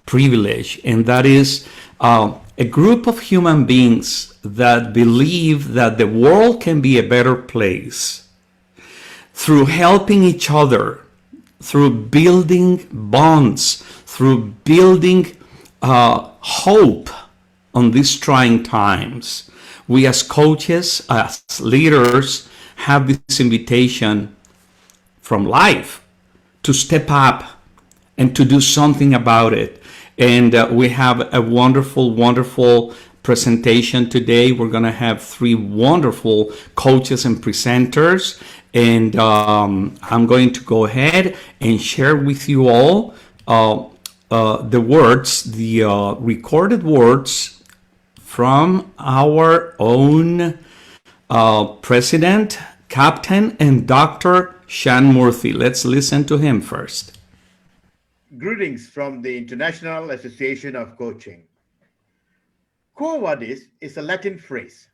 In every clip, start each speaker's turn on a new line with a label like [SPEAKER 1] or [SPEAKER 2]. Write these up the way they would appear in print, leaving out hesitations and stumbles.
[SPEAKER 1] privilege, and that is a group of human beings that believe that the world can be a better place through helping each other, through building bonds, through building hope on these trying times. We as coaches, as leaders, have this invitation from life to step up and to do something about it. And we have a wonderful, wonderful presentation today. We're going to have three wonderful coaches and presenters. And I'm going to go ahead and share with you all the words, the recorded words from our own president, captain, and Dr. Shan Murthy. Let's listen to him first.
[SPEAKER 2] Greetings from the International Association of Coaching. Quo Vadis is a Latin phrase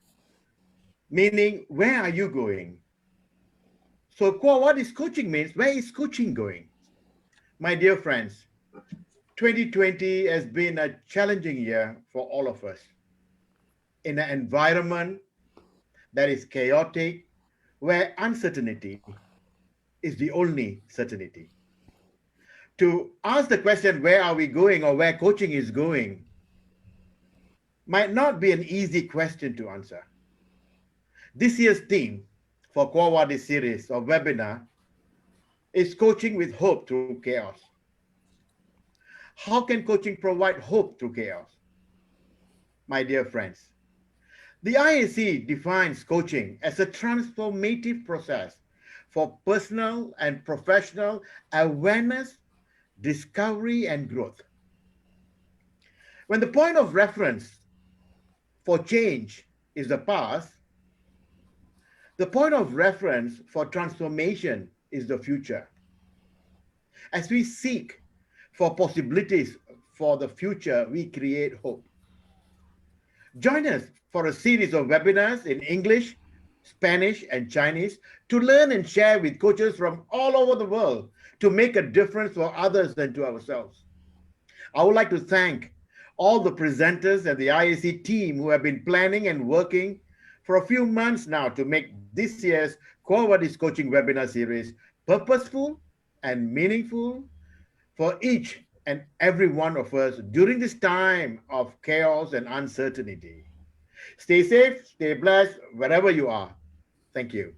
[SPEAKER 2] meaning, where are you going? So Quo Vadis coaching means, where is coaching going? My dear friends, 2020 has been a challenging year for all of us. In an environment that is chaotic, where uncertainty is the only certainty. To ask the question, where are we going, or where coaching is going, might not be an easy question to answer. This year's theme for Quo Vadis series of webinar is coaching with hope through chaos. How can coaching provide hope through chaos? My dear friends, the IAC defines coaching as a transformative process for personal and professional awareness, discovery, and growth. When the point of reference for change is the past, the point of reference for transformation is the future. As we seek for possibilities for the future, we create hope. Join us for a series of webinars in English, Spanish, and Chinese to learn and share with coaches from all over the world to make a difference for others and to ourselves. I would like to thank all the presenters and the IAC team who have been planning and working for a few months now to make this year's Quo Vadis coaching webinar series purposeful and meaningful for each and every one of us during this time of chaos and uncertainty. Stay safe, stay blessed, wherever you are. Thank you.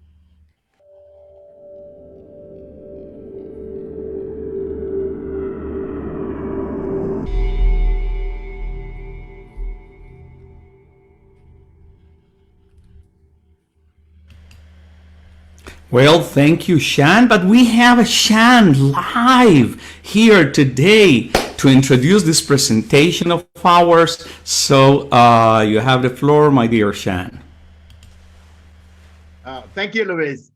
[SPEAKER 1] Well, thank you, Shan. But we have Shan live here today to introduce this presentation of ours. So you have the floor, my dear Shan.
[SPEAKER 2] Thank you, Luis.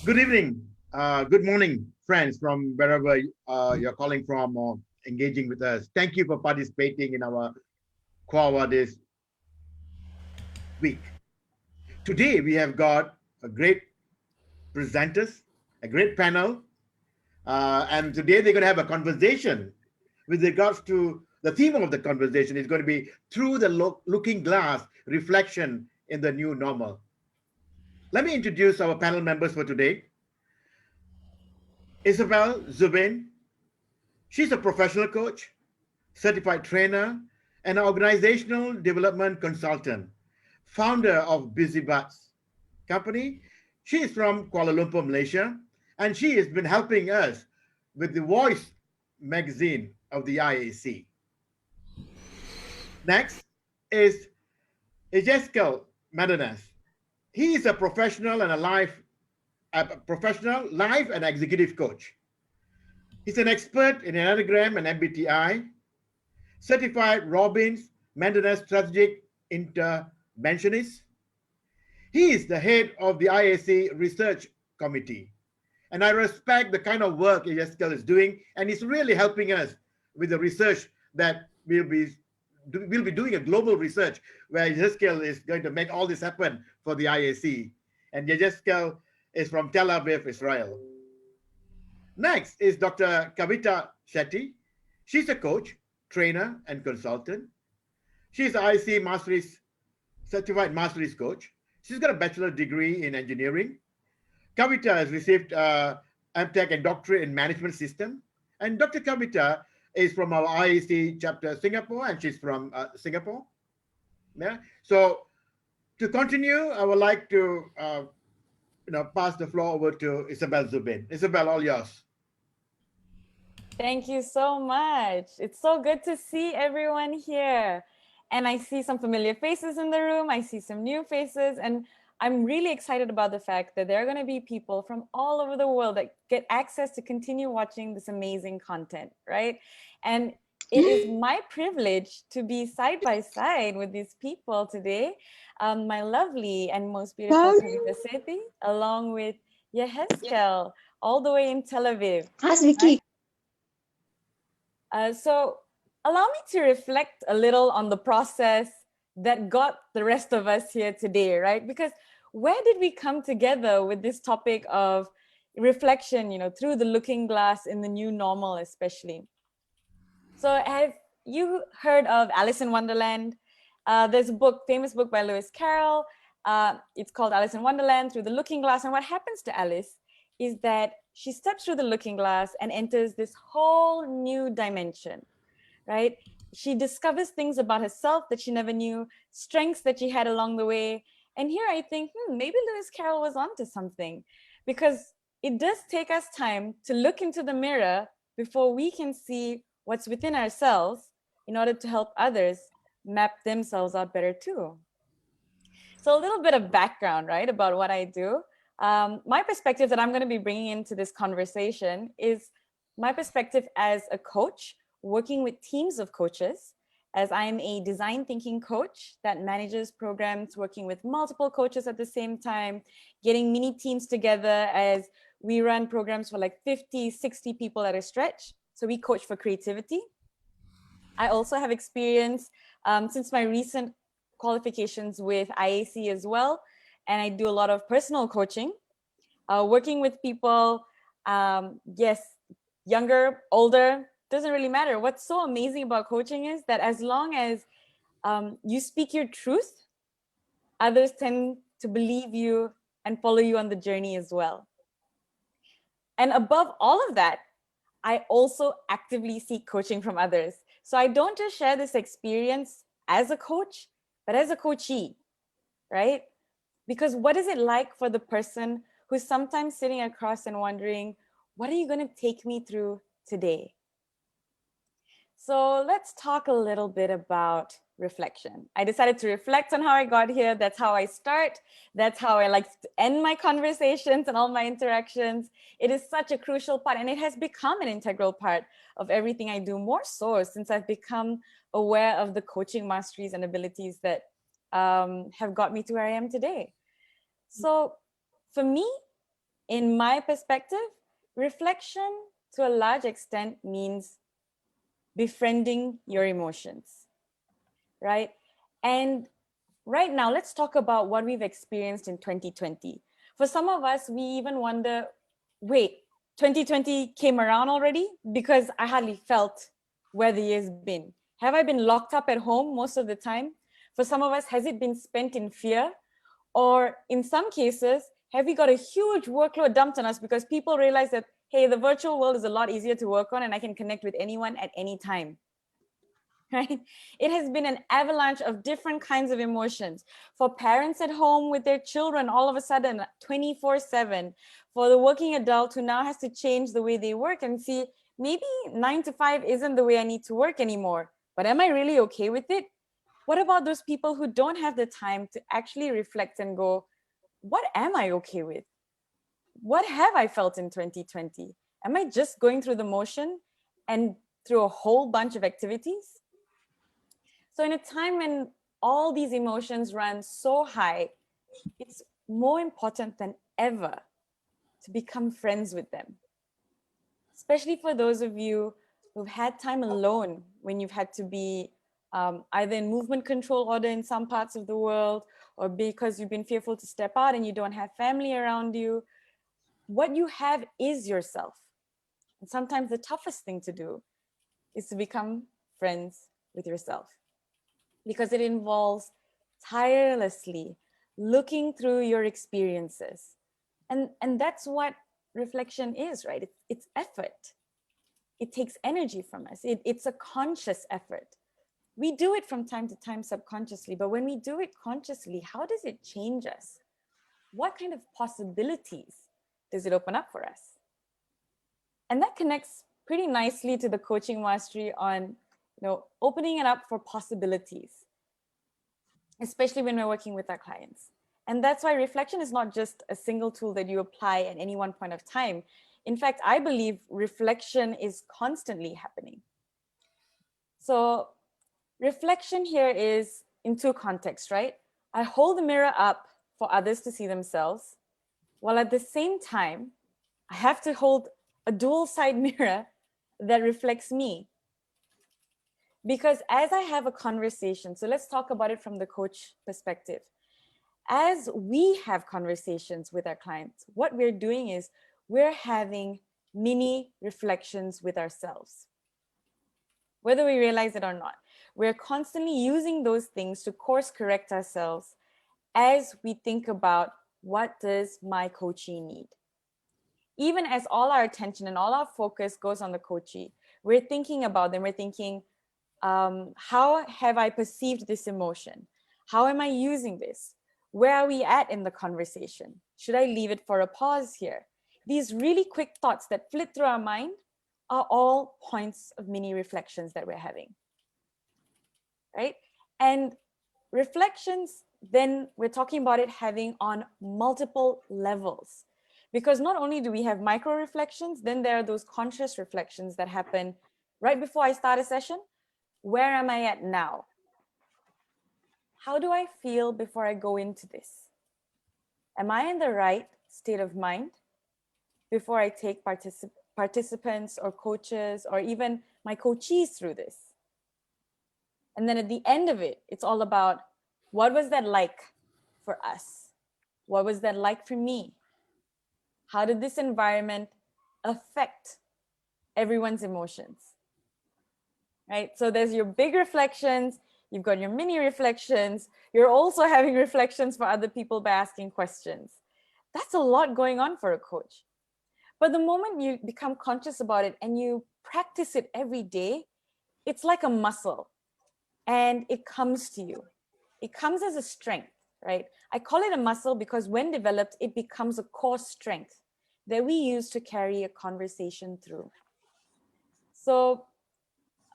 [SPEAKER 2] Good evening, good morning, friends from wherever you're calling from or engaging with us. Thank you for participating in our Quo Vadis week. Today, we have got a great presenters, a great panel, and today they're going to have a conversation with regards to the theme of the conversation is going to be through the looking glass, reflection in the new normal. Let me introduce our panel members for today. Isabell Z. She's a professional coach, certified trainer, and organizational development consultant, founder of BusyBuds company. She is from Kuala Lumpur, Malaysia, and she has been helping us with the Voice magazine of the IAC. Next is Yechezckel Madanes. He is a professional and life and executive coach. He's an expert in Enneagram and MBTI, certified Robbins Maddenas strategic interventionist. He is the head of the IAC research committee. And I respect the kind of work Yechezckel is doing, and he's really helping us with the research that we'll be doing a global research where Yechezckel is going to make all this happen for the IAC. And Yechezckel is from Tel Aviv, Israel. Next is Dr. Kavita Shethi. She's a coach, trainer, and consultant. She's IAC Masteries Certified Masteries Coach. She's got a bachelor degree in engineering. Kavita has received MTech and doctorate in management system. And Dr. Kavita is from our IAC chapter Singapore, and she's from Singapore. Yeah. So to continue, I would like to pass the floor over to Isabell Z. Isabell, all yours.
[SPEAKER 3] Thank you so much. It's so good to see everyone here. And I see some familiar faces in the room. I see some new faces. And I'm really excited about the fact that there are going to be people from all over the world that get access to continue watching this amazing content, right? And it is my privilege to be side by side with these people today. My lovely and most beautiful Kavita Shethi, along with Yechezckel, all the way in Tel Aviv.
[SPEAKER 4] Ask Vicky.
[SPEAKER 3] So allow me to reflect a little on the process that got the rest of us here today, right? Because where did we come together with this topic of reflection, through the looking glass in the new normal, especially? So have you heard of Alice in Wonderland? There's a book, famous book by Lewis Carroll. It's called Alice in Wonderland, Through the Looking Glass. And what happens to Alice is that she steps through the looking glass and enters this whole new dimension, right? She discovers things about herself that she never knew, strengths that she had along the way. And here I think, maybe Lewis Carroll was onto something, because it does take us time to look into the mirror before we can see what's within ourselves in order to help others map themselves out better too. So a little bit of background, right, about what I do. My perspective that I'm going to be bringing into this conversation is my perspective as a coach working with teams of coaches, as I'm a design thinking coach that manages programs working with multiple coaches at the same time, getting mini teams together as we run programs for like 50, 60 people at a stretch. So we coach for creativity. I also have experience since my recent qualifications with IAC as well. And I do a lot of personal coaching, working with people, yes, younger, older, doesn't really matter. What's so amazing about coaching is that as long as you speak your truth, others tend to believe you and follow you on the journey as well. And above all of that, I also actively seek coaching from others. So I don't just share this experience as a coach, but as a coachee, right? Because what is it like for the person who's sometimes sitting across and wondering, what are you going to take me through today? So let's talk a little bit about reflection. I decided to reflect on how I got here. That's how I start. That's how I like to end my conversations and all my interactions. It is such a crucial part, and it has become an integral part of everything I do, more so since I've become aware of the coaching masteries and abilities that have got me to where I am today. So for me, in my perspective, reflection to a large extent means befriending your emotions, right? And right now, let's talk about what we've experienced in 2020. For some of us, we even wonder, wait, 2020 came around already? Because I hardly felt where the year's been. Have I been locked up at home most of the time? For some of us, has it been spent in fear? Or in some cases, have we got a huge workload dumped on us because people realize that, hey, the virtual world is a lot easier to work on and I can connect with anyone at any time, right? It has been an avalanche of different kinds of emotions. For parents at home with their children, all of a sudden, 24/7. For the working adult who now has to change the way they work and see, maybe 9 to 5 isn't the way I need to work anymore, but am I really okay with it? What about those people who don't have the time to actually reflect and go, what am I okay with? What have I felt in 2020? Am I just going through the motion and through a whole bunch of activities? So in a time when all these emotions run so high, it's more important than ever to become friends with them. Especially for those of you who've had time alone when you've had to be either in movement control order in some parts of the world, or because you've been fearful to step out and you don't have family around you. What you have is yourself. And sometimes the toughest thing to do is to become friends with yourself, because it involves tirelessly looking through your experiences. And that's what reflection is, right? It's effort. It takes energy from us. It's a conscious effort. We do it from time to time subconsciously, but when we do it consciously, how does it change us? What kind of possibilities does it open up for us? And that connects pretty nicely to the coaching mastery on, opening it up for possibilities, especially when we're working with our clients. And that's why reflection is not just a single tool that you apply at any one point of time. In fact, I believe reflection is constantly happening. So reflection here is in two contexts, right? I hold the mirror up for others to see themselves, while at the same time, I have to hold a dual side mirror that reflects me. Because as I have a conversation, so let's talk about it from the coach perspective. As we have conversations with our clients, what we're doing is we're having mini reflections with ourselves, whether we realize it or not. We're constantly using those things to course correct ourselves as we think about, what does my coachee need? Even as all our attention and all our focus goes on the coachee, we're thinking about them. We're thinking, how have I perceived this emotion? How am I using this? Where are we at in the conversation? Should I leave it for a pause here? These really quick thoughts that flit through our mind are all points of mini reflections that we're having, right? And reflections, then we're talking about it having on multiple levels, because not only do we have micro reflections, then there are those conscious reflections that happen right before I start a session. Where am I at now? How do I feel before I go into this? Am I in the right state of mind before I take participants or coaches or even my coachees through this? And then at the end of it, it's all about, what was that like for us? What was that like for me? How did this environment affect everyone's emotions? Right? So there's your big reflections, you've got your mini reflections, you're also having reflections for other people by asking questions. That's a lot going on for a coach. But the moment you become conscious about it and you practice it every day, it's like a muscle and it comes to you. It comes as a strength, right? I call it a muscle because when developed, it becomes a core strength that we use to carry a conversation through. So,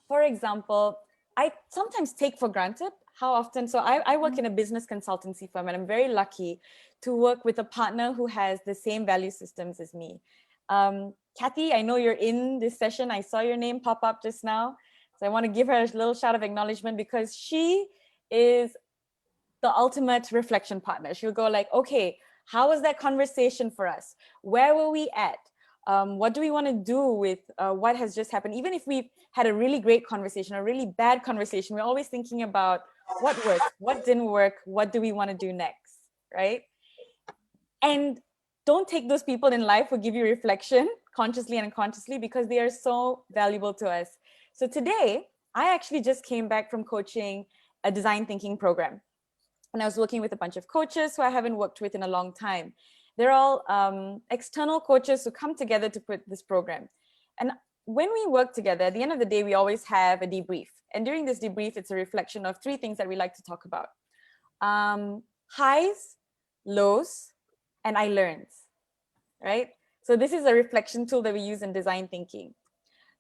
[SPEAKER 3] for example, I sometimes take for granted how often, so I work in a business consultancy firm, and I'm very lucky to work with a partner who has the same value systems as me. Kathy, I know you're in this session. I saw your name pop up just now. So I want to give her a little shout of acknowledgement because she is the ultimate reflection partner. She'll go like, okay, how was that conversation for us? Where were we at? What do we want to do with what has just happened? Even if we've had a really great conversation, a really bad conversation, we're always thinking about what worked, what didn't work, what do we want to do next, right? And don't take those people in life who give you reflection consciously and unconsciously, because they are so valuable to us. So today, I actually just came back from coaching a design thinking program. And I was working with a bunch of coaches who I haven't worked with in a long time. They're all external coaches who come together to put this program. And when we work together, at the end of the day, we always have a debrief. And during this debrief, it's a reflection of three things that we like to talk about. Highs, lows, and I learned, right? So this is a reflection tool that we use in design thinking.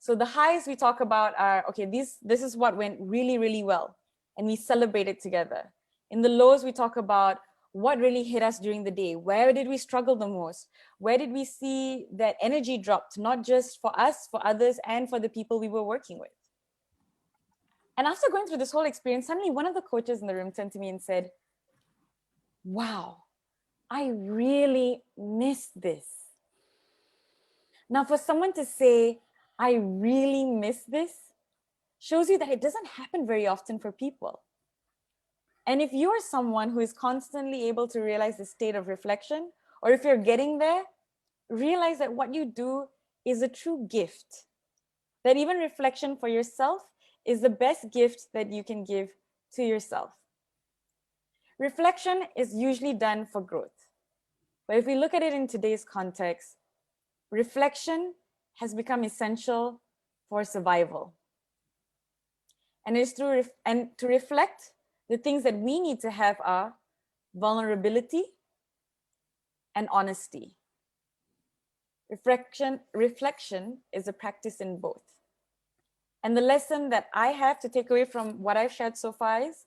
[SPEAKER 3] So the highs we talk about are, okay, this is what went really, really well. And we celebrate it together. In the lows, we talk about what really hit us during the day. Where did we struggle the most? Where did we see that energy dropped, not just for us, for others, and for the people we were working with? And after going through this whole experience, suddenly one of the coaches in the room turned to me and said, wow, I really missed this. Now, for someone to say, I really miss this, shows you that it doesn't happen very often for people. And if you're someone who is constantly able to realize the state of reflection, or if you're getting there, realize that what you do is a true gift that even reflection for yourself is the best gift that you can give to yourself. Reflection is usually done for growth. But if we look at it in today's context, reflection has become essential for survival. And it's to reflect, the things that we need to have are vulnerability and honesty. Reflection is a practice in both. And the lesson that I have to take away from what I've shared so far is,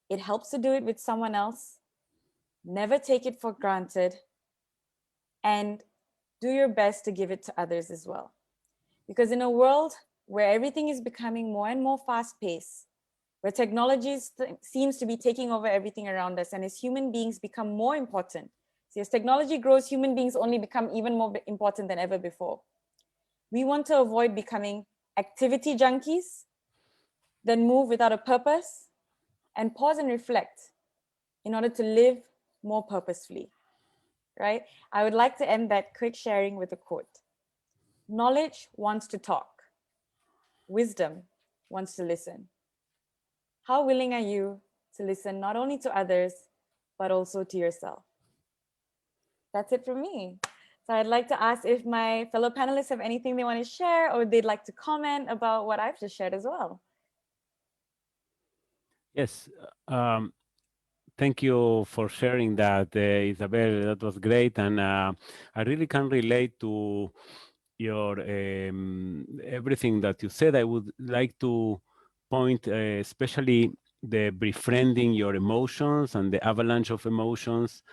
[SPEAKER 3] it helps to do it with someone else. Never take it for granted. And do your best to give it to others as well. Because in a world where everything is becoming more and more fast-paced, where technology seems to be taking over everything around us, and as human beings become more important, see, as technology grows, human beings only become even more important than ever before. We want to avoid becoming activity junkies, then move without a purpose, and pause and reflect in order to live more purposefully, right? I would like to end that quick sharing with a quote. Knowledge wants to talk. Wisdom wants to listen. How willing are you to listen not only to others, but also to yourself? That's it from me. So I'd like to ask if my fellow panelists have anything they want to share, or they'd like to comment about what I've just shared as well.
[SPEAKER 4] Yes. Thank you for sharing that, Isabel. That was great. And I really can relate to your everything that you said. I would like to point especially the befriending your emotions and the avalanche of emotions,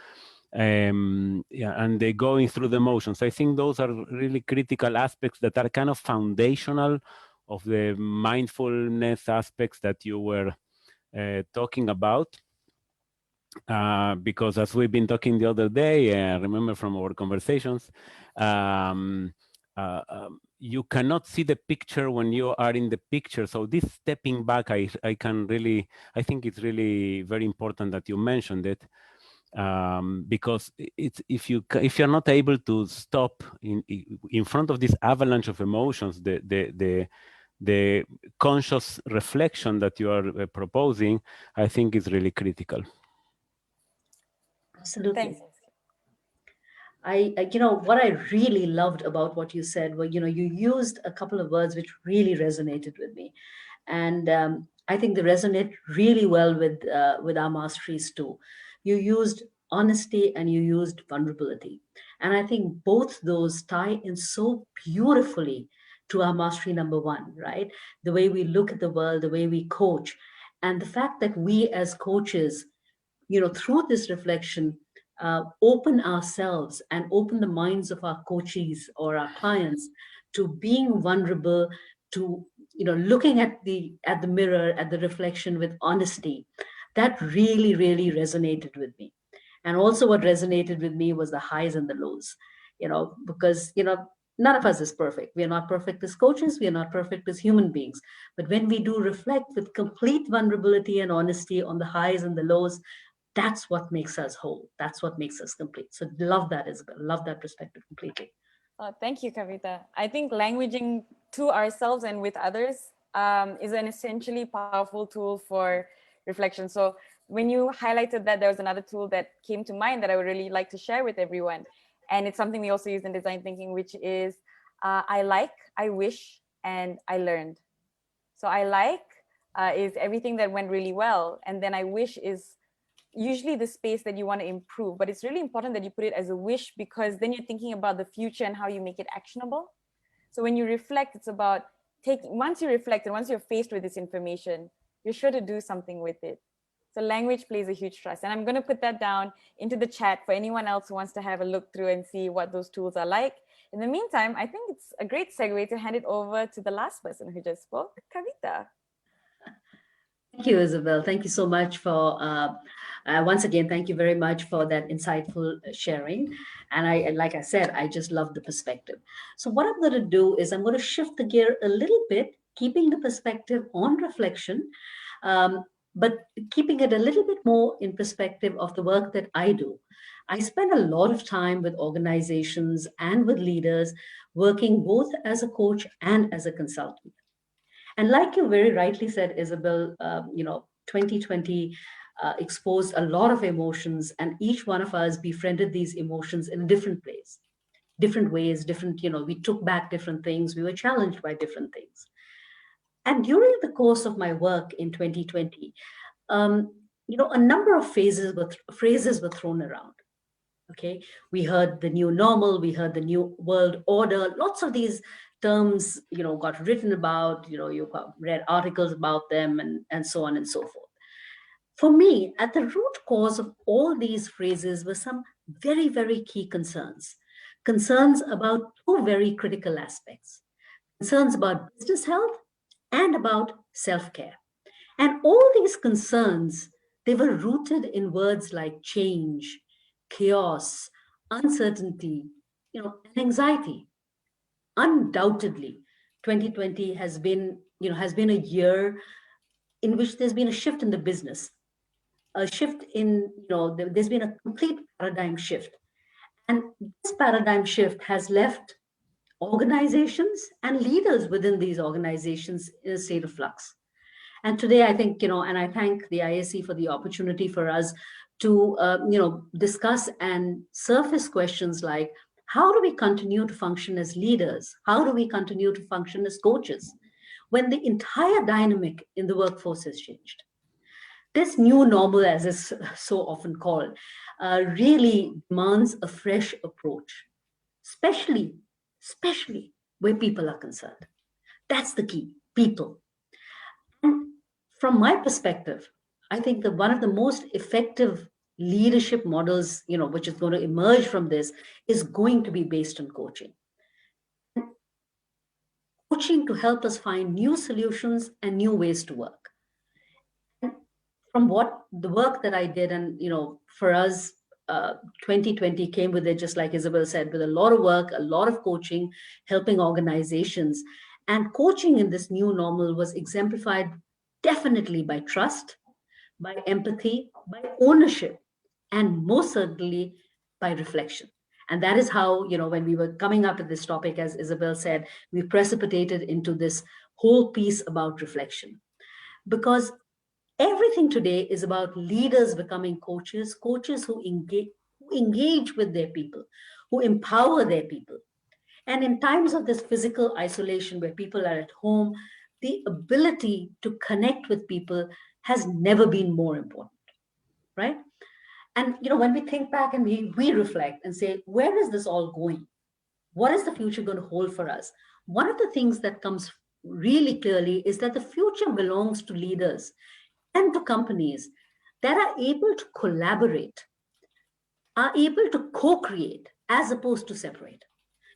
[SPEAKER 4] and the going through the emotions. I think those are really critical aspects that are kind of foundational of the mindfulness aspects that you were talking about. Because as we've been talking the other day, I remember from our conversations, you cannot see the picture when you are in the picture. So this stepping back, I think it's really very important that you mentioned it, because it's if you're not able to stop in front of this avalanche of emotions, the conscious reflection that you are proposing, I think is really critical.
[SPEAKER 5] Absolutely.
[SPEAKER 3] Thanks.
[SPEAKER 5] What I really loved about what you said were, you used a couple of words which really resonated with me. And I think they resonate really well with our masteries too. You used honesty and you used vulnerability. And I think both those tie in so beautifully to our mastery number one, right? The way we look at the world, the way we coach, and the fact that we as coaches, through this reflection, open ourselves and open the minds of our coachees or our clients to being vulnerable, to looking at the mirror, at the reflection with honesty. That really, really resonated with me. And also what resonated with me was the highs and the lows, because none of us is perfect. We are not perfect as coaches, we are not perfect as human beings. But when we do reflect with complete vulnerability and honesty on the highs and the lows, that's what makes us whole. That's what makes us complete. So love that, Isabel. Love that perspective completely.
[SPEAKER 3] Thank you, Kavita. I think languaging to ourselves and with others is an essentially powerful tool for reflection. So when you highlighted that, there was another tool that came to mind that I would really like to share with everyone. And it's something we also use in design thinking, which is I like, I wish, and I learned. So I like is everything that went really well. And then I wish is usually the space that you want to improve, but it's really important that you put it as a wish, because then you're thinking about the future and how you make it actionable. So when you reflect, it's about once you reflect and once you're faced with this information, you're sure to do something with it. So language plays a huge trust. And I'm going to put that down into the chat for anyone else who wants to have a look through and see what those tools are like. In the meantime, I think it's a great segue to hand it over to the last person who just spoke, Kavita.
[SPEAKER 5] Thank you, Isabel. Thank you so much for, once again, thank you very much for that insightful sharing. And like I said, I just love the perspective. So what I'm going to do is I'm going to shift the gear a little bit, keeping the perspective on reflection. But keeping it a little bit more in perspective of the work that I do, I spend a lot of time with organizations and with leaders working both as a coach and as a consultant. And like you very rightly said, Isabel, 2020 exposed a lot of emotions, and each one of us befriended these emotions in different ways, we took back different things, we were challenged by different things. And during the course of my work in 2020, a number of phrases were thrown around. Okay, we heard the new normal, we heard the new world order, lots of these terms, got written about, you read articles about them and so on and so forth. For me, at the root cause of all these phrases were some very, very key concerns about two very critical aspects, concerns about business health and about self-care. And all these concerns, they were rooted in words like change, chaos, uncertainty, and anxiety. Undoubtedly, 2020 has been a year in which there's been a shift in the business, a shift in, there's been a complete paradigm shift. And this paradigm shift has left organizations and leaders within these organizations in a state of flux. And today, I think, and I thank the IAC for the opportunity for us to, discuss and surface questions like, how do we continue to function as leaders? How do we continue to function as coaches when the entire dynamic in the workforce has changed? This new normal, as is so often called, really demands a fresh approach, especially where people are concerned. That's the key, people. And from my perspective, I think that one of the most effective leadership models, which is going to emerge from this, is going to be based on coaching. Coaching to help us find new solutions and new ways to work. And from what the work that I did, and for us, 2020 came with it, just like Isabel said, with a lot of work, a lot of coaching, helping organizations. And coaching in this new normal was exemplified definitely by trust, by empathy, by ownership, and most certainly by reflection. And that is how, when we were coming up with this topic, as Isabel said, we precipitated into this whole piece about reflection. Because everything today is about leaders becoming coaches who engage with their people, who empower their people. And in times of this physical isolation where people are at home, the ability to connect with people has never been more important, right? And when we think back and we reflect and say, where is this all going? What is the future going to hold for us? One of the things that comes really clearly is that the future belongs to leaders and to companies that are able to collaborate, are able to co-create as opposed to separate.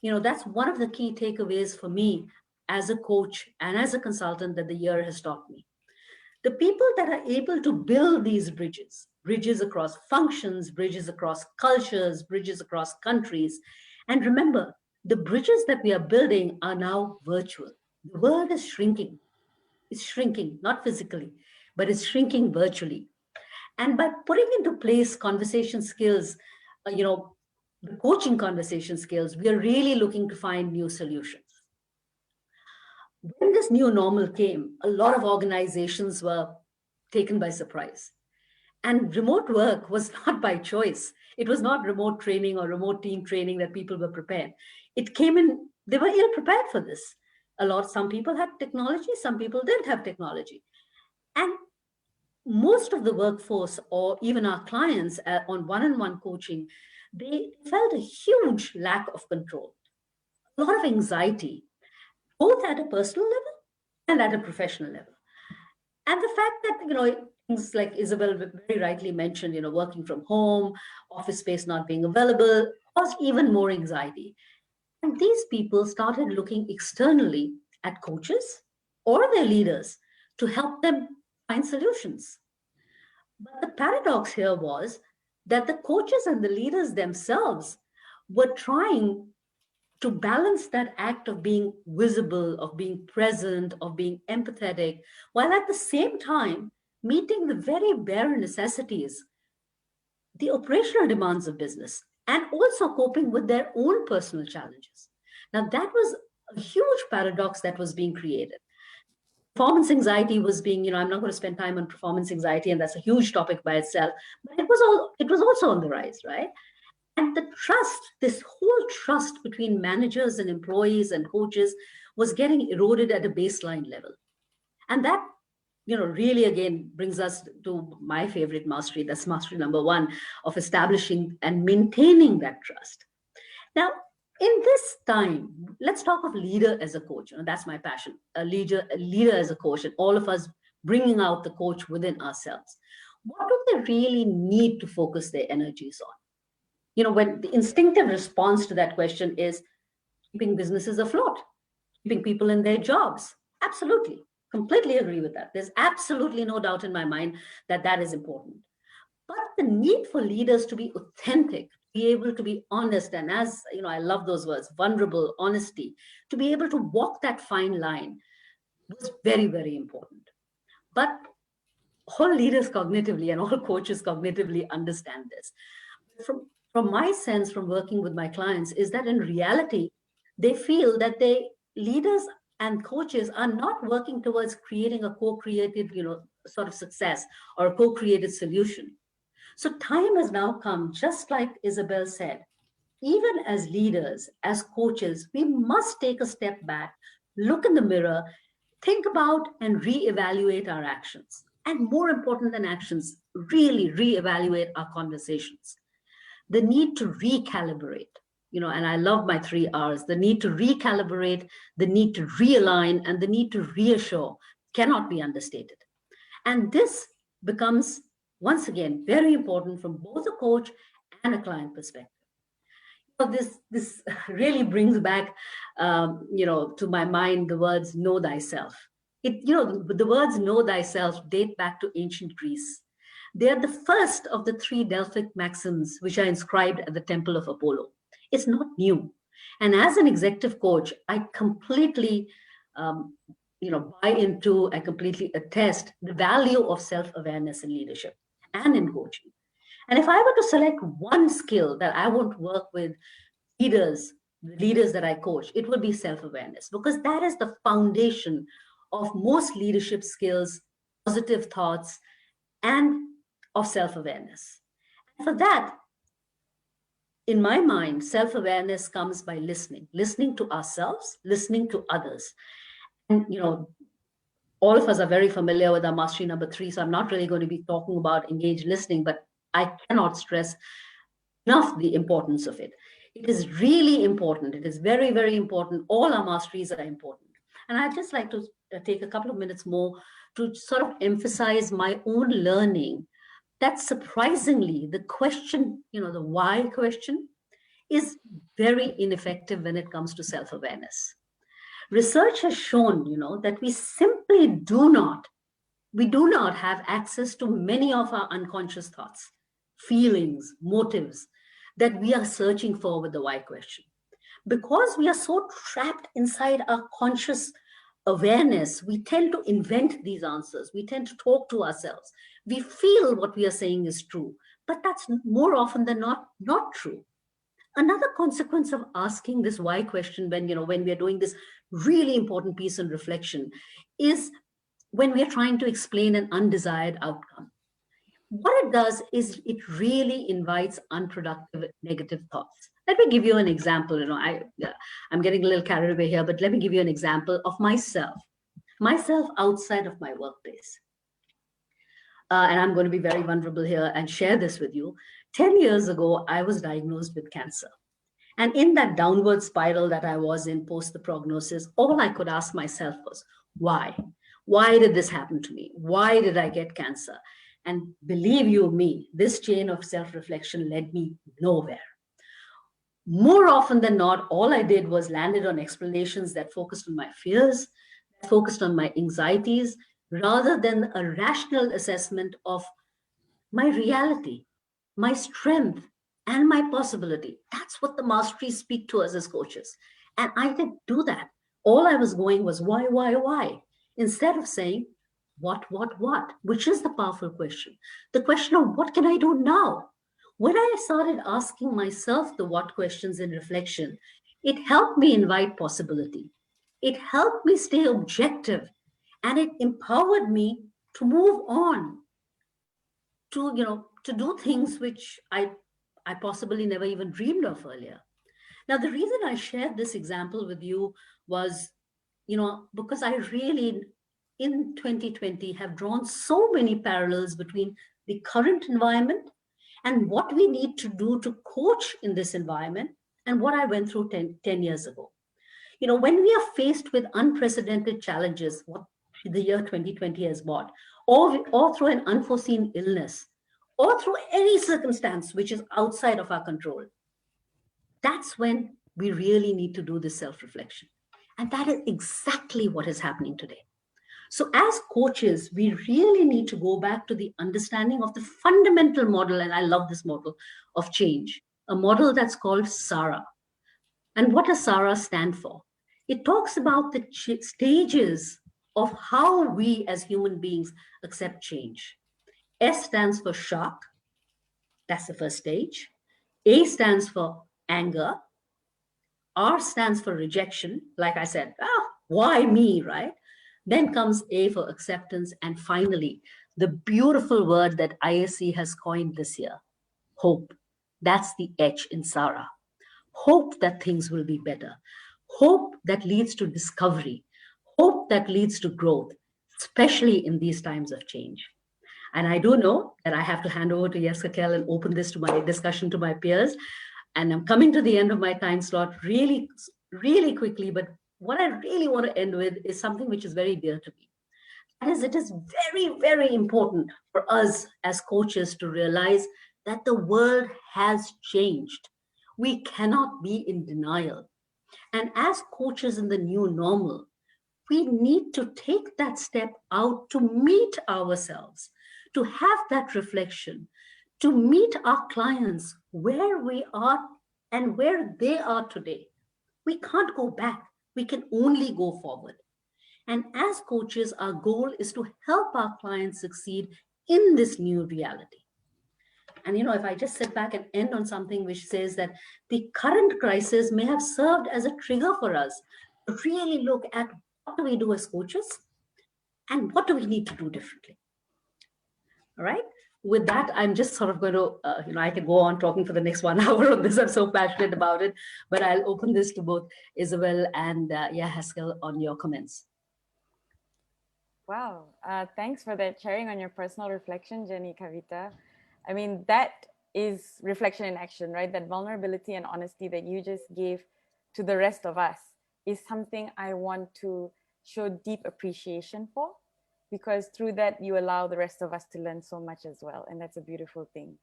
[SPEAKER 5] That's one of the key takeaways for me as a coach and as a consultant that the year has taught me. The people that are able to build these bridges across functions, bridges across cultures, bridges across countries. And remember, the bridges that we are building are now virtual. The world is shrinking. It's shrinking, not physically, but it's shrinking virtually. And by putting into place conversation skills, the coaching conversation skills, we are really looking to find new solutions. When this new normal came, a lot of organizations were taken by surprise. And remote work was not by choice. It was not remote training or remote team training that people were prepared. It came in, they were ill prepared for this. Some people had technology, some people didn't have technology. And most of the workforce, or even our clients on one-on-one coaching, they felt a huge lack of control, a lot of anxiety, both at a personal level and at a professional level. And the fact that, things like Isabel very rightly mentioned, working from home, office space not being available, caused even more anxiety. And these people started looking externally at coaches or their leaders to help them find solutions. But the paradox here was that the coaches and the leaders themselves were trying to balance that act of being visible, of being present, of being empathetic, while at the same time, meeting the very bare necessities, the operational demands of business, and also coping with their own personal challenges. Now, that was a huge paradox that was being created. Performance anxiety was being, I'm not going to spend time on performance anxiety, and that's a huge topic by itself, but it was also on the rise, right? And the trust, this whole trust between managers and employees and coaches was getting eroded at a baseline level. And that, really again brings us to my favorite mastery. That's mastery number 1, of establishing and maintaining that trust. Now, in this time, let's talk of leader as a coach. That's my passion, a leader as a coach, and all of us bringing out the coach within ourselves. What do they really need to focus their energies on? When the instinctive response to that question is keeping businesses afloat, keeping people in their jobs. Absolutely. Completely agree with that. There's absolutely no doubt in my mind that that is important. But the need for leaders to be authentic, be able to be honest, and as I love those words, vulnerable, honesty, to be able to walk that fine line was very, very important. But all leaders cognitively and all coaches cognitively understand this. From my sense, from working with my clients, is that in reality, they feel that leaders and coaches are not working towards creating a co-created, sort of success or a co-created solution. So time has now come, just like Isabell said, even as leaders, as coaches, we must take a step back, look in the mirror, think about and reevaluate our actions. And more important than actions, really reevaluate our conversations. The need to recalibrate, and I love my 3 R's, the need to recalibrate, the need to realign, and the need to reassure cannot be understated. And this becomes, once again, very important from both a coach and a client perspective. This really brings back, to my mind the words "know thyself." The words "know thyself" date back to ancient Greece. They are the first of the 3 Delphic maxims which are inscribed at the Temple of Apollo. It's not new. And as an executive coach, I completely, buy into, I completely attest the value of self-awareness in leadership and in coaching. And if I were to select one skill that I want to work with leaders that I coach, it would be self-awareness, because that is the foundation of most leadership skills, positive thoughts, and of self-awareness. For that, in my mind, self-awareness comes by listening to ourselves, listening to others. And, all of us are very familiar with our mastery number 3, so I'm not really going to be talking about engaged listening, but I cannot stress enough the importance of it. It is really important. It is very, very important. All our masteries are important. And I'd just like to take a couple of minutes more to sort of emphasize my own learning that surprisingly, the question, the why question, is very ineffective when it comes to self-awareness. Research has shown, that we simply do not have access to many of our unconscious thoughts, feelings, motives that we are searching for with the why question. Because we are so trapped inside our conscious awareness, we tend to invent these answers. We tend to talk to ourselves. We feel what we are saying is true, but that's more often than not true. Another consequence of asking this why question when we are doing this really important piece of reflection is when we are trying to explain an undesired outcome. What it does is it really invites unproductive negative thoughts. Let me give you an example. I'm getting a little carried away here, but let me give you an example of myself outside of my workplace. And I'm going to be very vulnerable here and share this with you. 10 years ago, I was diagnosed with cancer. And in that downward spiral that I was in post the prognosis, all I could ask myself was, why? Why did this happen to me? Why did I get cancer? And believe you me, this chain of self-reflection led me nowhere. More often than not, all I did was landed on explanations that focused on my fears, that focused on my anxieties, rather than a rational assessment of my reality, my strength, and my possibility. That's what the masteries speak to us as coaches. And I didn't do that. All I was going was why? Instead of saying, what, which is the powerful question. The question of what can I do now? When I started asking myself the what questions in reflection, it helped me invite possibility. It helped me stay objective, and it empowered me to move on, to, to do things which I possibly never even dreamed of earlier. Now, the reason I shared this example with you was, because I really, in 2020, have drawn so many parallels between the current environment and what we need to do to coach in this environment and what I went through 10 years ago. When we are faced with unprecedented challenges, what the year 2020 has brought, or through an unforeseen illness, or through any circumstance which is outside of our control, that's when we really need to do this self-reflection. And that is exactly what is happening today. So as coaches, we really need to go back to the understanding of the fundamental model, and I love this model of change, a model that's called SARA. And what does SARA stand for? It talks about the stages of how we as human beings accept change. S stands for shock. That's the first stage. A stands for anger. R stands for rejection. Like I said, why me, right? Then comes A for acceptance. And finally, the beautiful word that IAC has coined this year, hope. That's the H in SARA. Hope that things will be better. Hope that leads to discovery. Hope that leads to growth, especially in these times of change. And I do know that I have to hand over to Yechezckel and open this to my discussion to my peers. And I'm coming to the end of my time slot really, really quickly. But what I really want to end with is something which is very dear to me. That is, it is very, very important for us as coaches to realize that the world has changed. We cannot be in denial. And as coaches in the new normal, we need to take that step out to meet ourselves, to have that reflection, to meet our clients where we are and where they are today. We can't go back. We can only go forward. And as coaches, our goal is to help our clients succeed in this new reality. And, if I just sit back and end on something which says that the current crisis may have served as a trigger for us to really look at what do we do as coaches and what do we need to do differently. All right. With that, I'm just sort of going to, I can go on talking for the next 1 hour on this. I'm so passionate about it, but I'll open this to both Isabell and Yechezckel on your comments.
[SPEAKER 3] Wow. Thanks for that sharing on your personal reflection journey, Kavita. I mean, that is reflection in action, right? That vulnerability and honesty that you just gave to the rest of us is something I want to show deep appreciation for, because through that, you allow the rest of us to learn so much as well. And that's a beautiful thing.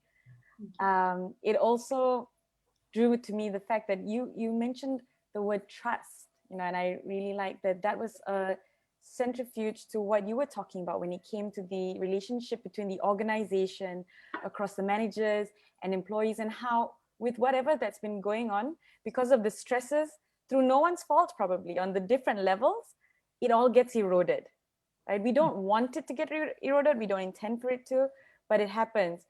[SPEAKER 3] It also drew to me the fact that you mentioned the word trust, and I really like that. That was a centrifuge to what you were talking about when it came to the relationship between the organization across the managers and employees, and how with whatever that's been going on, because of the stresses, through no one's fault probably, on the different levels, it all gets eroded, right? We don't want it to get eroded. We don't intend for it to, but it happens.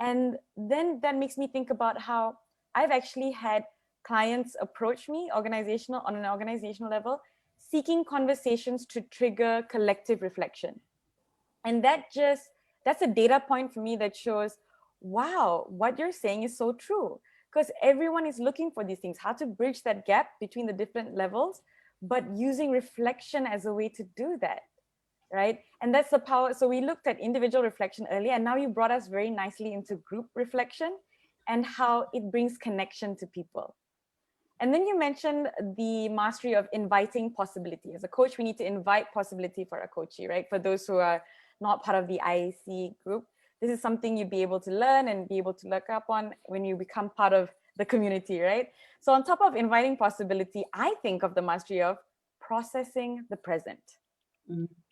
[SPEAKER 3] And then that makes me think about how I've actually had clients approach me on an organizational level, seeking conversations to trigger collective reflection. And that's a data point for me that shows, wow, what you're saying is so true. Because everyone is looking for these things, how to bridge that gap between the different levels, but using reflection as a way to do that, right? And that's the power. So we looked at individual reflection earlier, and now you brought us very nicely into group reflection and how it brings connection to people. And then you mentioned the mastery of inviting possibility. As a coach, we need to invite possibility for a coachee, right? For those who are not part of the IAC group, this is something you'd be able to learn and be able to look up on when you become part of the community, right? So on top of inviting possibility, I think of the mastery of processing the present.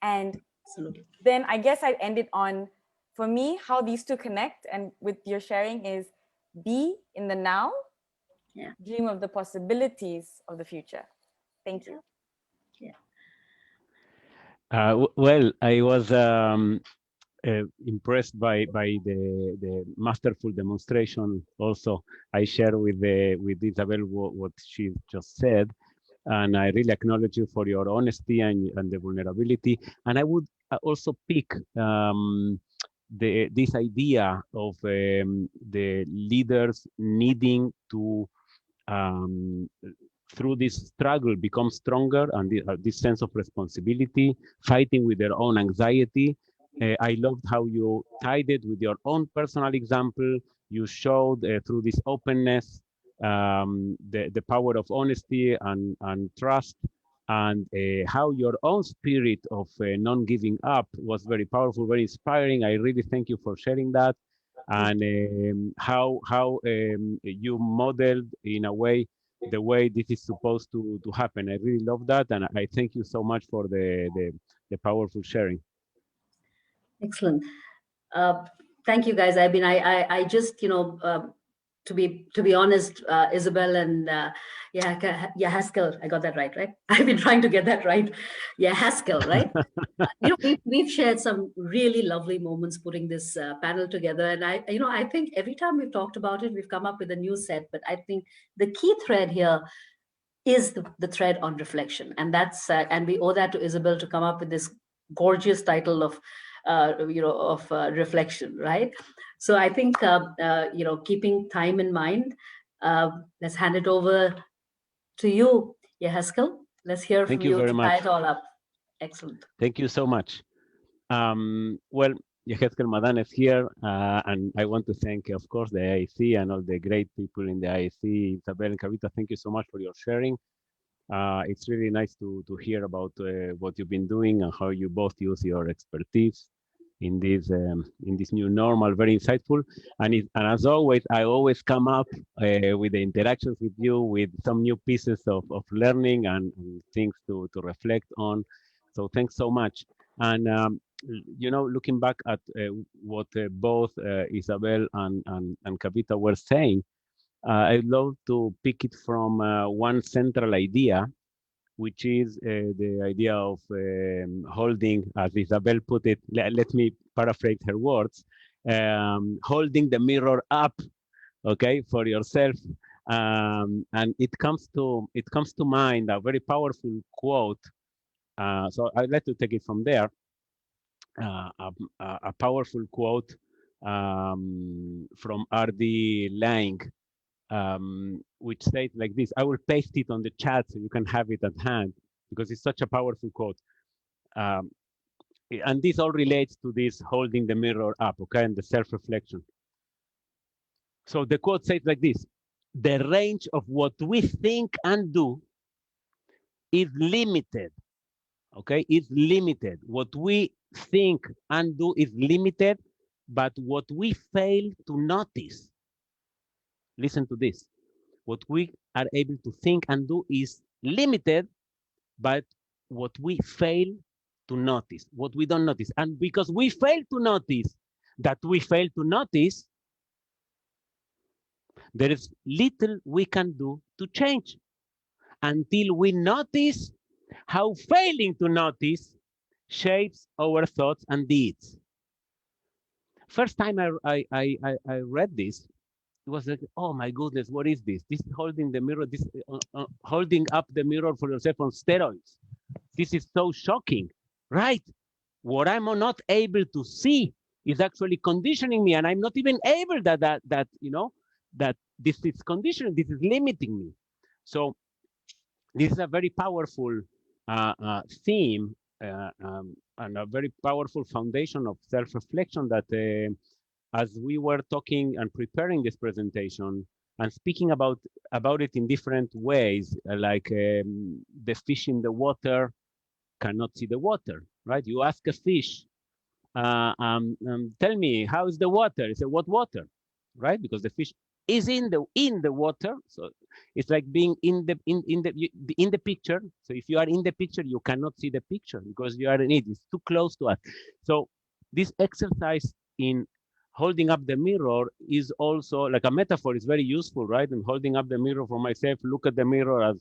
[SPEAKER 3] And
[SPEAKER 5] Absolutely.
[SPEAKER 3] Then I guess I'd end it on, for me, how these two connect and with your sharing is be in the now, dream of the possibilities of the future. Thank you.
[SPEAKER 4] Well, I was impressed by the masterful demonstration. Also, I share with Isabel what she just said, and I really acknowledge you for your honesty and the vulnerability. And I would also pick this idea of the leaders needing to through this struggle become stronger, and this sense of responsibility, fighting with their own anxiety. I loved how you tied it with your own personal example. You showed through this openness the power of honesty and trust, and how your own spirit of non-giving up was very powerful, very inspiring. I really thank you for sharing that, and how you modeled in a way the way this is supposed to happen. I really love that, and I thank you so much for the powerful sharing.
[SPEAKER 5] Excellent. Thank you, guys. I mean, I just, to be honest, Isabel and Yechezckel, I got that right? I've been trying to get that right. Yechezckel, right? We've shared some really lovely moments putting this panel together, and I think every time we've talked about it, we've come up with a new set. But I think the key thread here is the thread on reflection, and that's and we owe that to Isabel to come up with this gorgeous title of reflection, right? So I think keeping time in mind, let's hand it over to you, Yechezckel. Let's hear
[SPEAKER 4] Thank
[SPEAKER 5] from
[SPEAKER 4] you
[SPEAKER 5] you
[SPEAKER 4] very
[SPEAKER 5] to tie
[SPEAKER 4] much.
[SPEAKER 5] it all up. Excellent.
[SPEAKER 4] Thank you so much. Well, Yechezckel Madanes here, and I want to thank, of course, the IAC and all the great people in the IAC. Isabel and Kavita, thank you so much for your sharing. It's really nice to hear about what you've been doing and how you both use your expertise in this new normal. Very insightful, and as always, I always come up with the interactions with you with some new pieces of learning and things to reflect on. So thanks so much. And looking back at what both Isabel and Kavita were saying, I'd love to pick it from one central idea, which is the idea of holding, as Isabel put it, let me paraphrase her words, holding the mirror up, okay, for yourself. And it comes to mind a very powerful quote. So I'd like to take it from there. A powerful quote from R.D. Laing, which says like this. I will paste it on the chat so you can have it at hand, because it's such a powerful quote. And this all relates to this holding the mirror up, okay, and the self-reflection. So the quote says like this: the range of what we think and do is limited, okay? It's limited. What we think and do is limited, but what we fail to notice, listen to this, what we are able to think and do is limited, but what we fail to notice, what we don't notice. And because we fail to notice that we fail to notice, there is little we can do to change until we notice how failing to notice shapes our thoughts and deeds. First time I read this, it was like, oh my goodness, what is this? This is holding the mirror, this holding up the mirror for yourself on steroids. This is so shocking, right? What I'm not able to see is actually conditioning me, and I'm not even able that this is conditioning, this is limiting me. So this is a very powerful theme and a very powerful foundation of self-reflection that as we were talking and preparing this presentation and speaking about it in different ways, like the fish in the water cannot see the water, right? You ask a fish, tell me, how is the water? He said, what water, right? Because the fish is in the water, so it's like being in the picture. So if you are in the picture, you cannot see the picture because you are in it. It's too close to us. So this exercise in holding up the mirror is also like a metaphor. It's very useful, right? And holding up the mirror for myself, look at the mirror